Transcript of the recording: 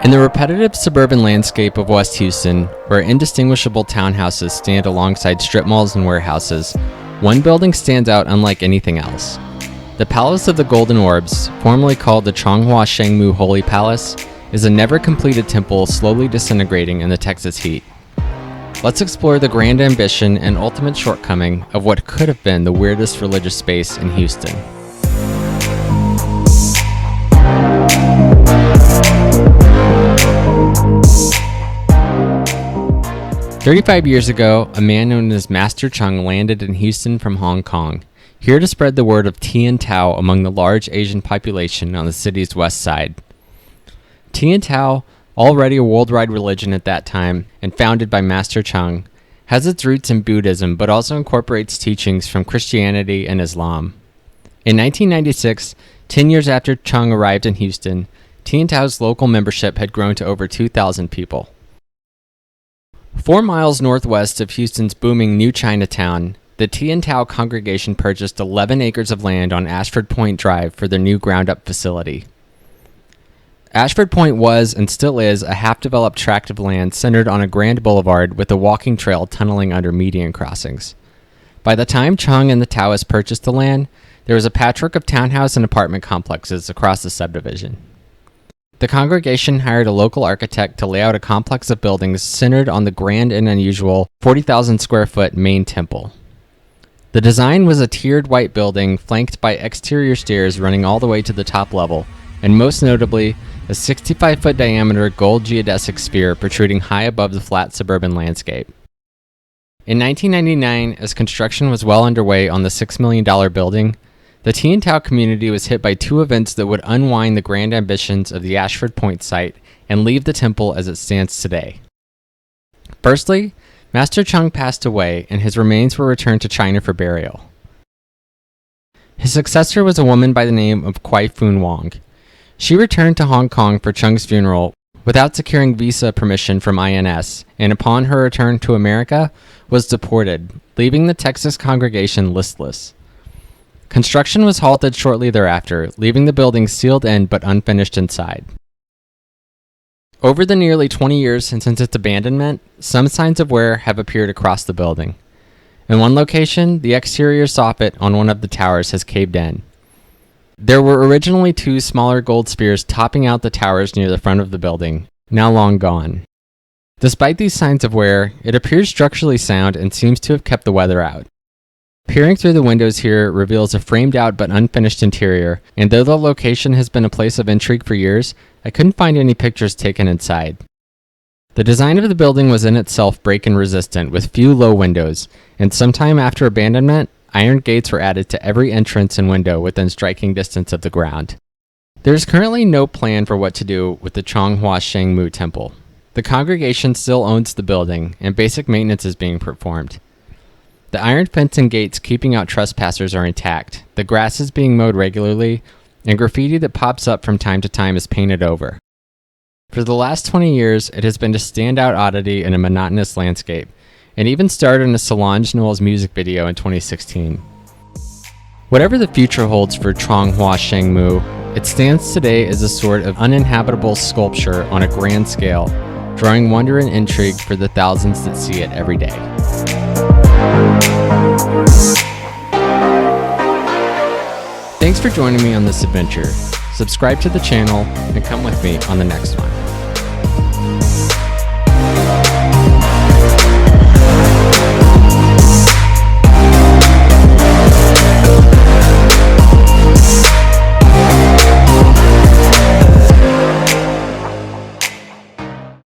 In the repetitive suburban landscape of West Houston, where indistinguishable townhouses stand alongside strip malls and warehouses, one building stands out unlike anything else. The Palace of the Golden Orbs, formerly called the Chong Sheng Holy Palace, is a never-completed temple slowly disintegrating in the Texas heat. Let's explore the grand ambition and ultimate shortcoming of what could have been the weirdest religious space in Houston. "35 years ago, a man known as Master Chong landed in Houston from Hong Kong, here to spread the word of Tien among the large Asian population on the city's west side. Tien, already a worldwide religion at that time and founded by Master Chong, has its roots in Buddhism but also incorporates teachings from Christianity and Islam. In 1996, 10 years after Chong arrived in Houston, Tien's local membership had grown to over 2,000 people. 4 miles northwest of Houston's booming New Chinatown, the Tien congregation purchased 11 acres of land on Ashford Point Drive for their new ground-up facility. Ashford Point was, and still is, a half-developed tract of land centered on a grand boulevard with a walking trail tunneling under median crossings. By the time Chong and the Taoists purchased the land, there was a patchwork of townhouse and apartment complexes across the subdivision. The congregation hired a local architect to lay out a complex of buildings centered on the grand and unusual 40,000 square foot main temple. The design was a tiered white building flanked by exterior stairs running all the way to the top level, and most notably, a 65-foot diameter gold geodesic sphere protruding high above the flat suburban landscape. In 1999, as construction was well underway on the $6 million building, the Tien community was hit by 2 events that would unwind the grand ambitions of the Ashford Point site and leave the temple as it stands today. Firstly, Master Chong passed away and his remains were returned to China for burial. His successor was a woman by the name of Kwai Foon Wong. She returned to Hong Kong for Chong's funeral without securing visa permission from INS, and upon her return to America, was deported, leaving the Texas congregation listless. Construction was halted shortly thereafter, leaving the building sealed in but unfinished inside. Over the nearly 20 years since its abandonment, some signs of wear have appeared across the building. In one location, the exterior soffit on one of the towers has caved in. There were originally 2 smaller gold spheres topping out the towers near the front of the building, now long gone. Despite these signs of wear, it appears structurally sound and seems to have kept the weather out. Peering through the windows here reveals a framed-out but unfinished interior, and though the location has been a place of intrigue for years, I couldn't find any pictures taken inside. The design of the building was in itself break-in resistant, with few low windows, and sometime after abandonment, iron gates were added to every entrance and window within striking distance of the ground. There is currently no plan for what to do with the Chong Sheng Temple. The congregation still owns the building, and basic maintenance is being performed. The iron fence and gates keeping out trespassers are intact, the grass is being mowed regularly, and graffiti that pops up from time to time is painted over. For the last 20 years, it has been a standout oddity in a monotonous landscape, and even starred in a Solange Knowles music video in 2016. Whatever the future holds for Chong Sheng, it stands today as a sort of uninhabitable sculpture on a grand scale, drawing wonder and intrigue for the thousands that see it every day. Thanks for joining me on this adventure. Subscribe to the channel and come with me on the next one.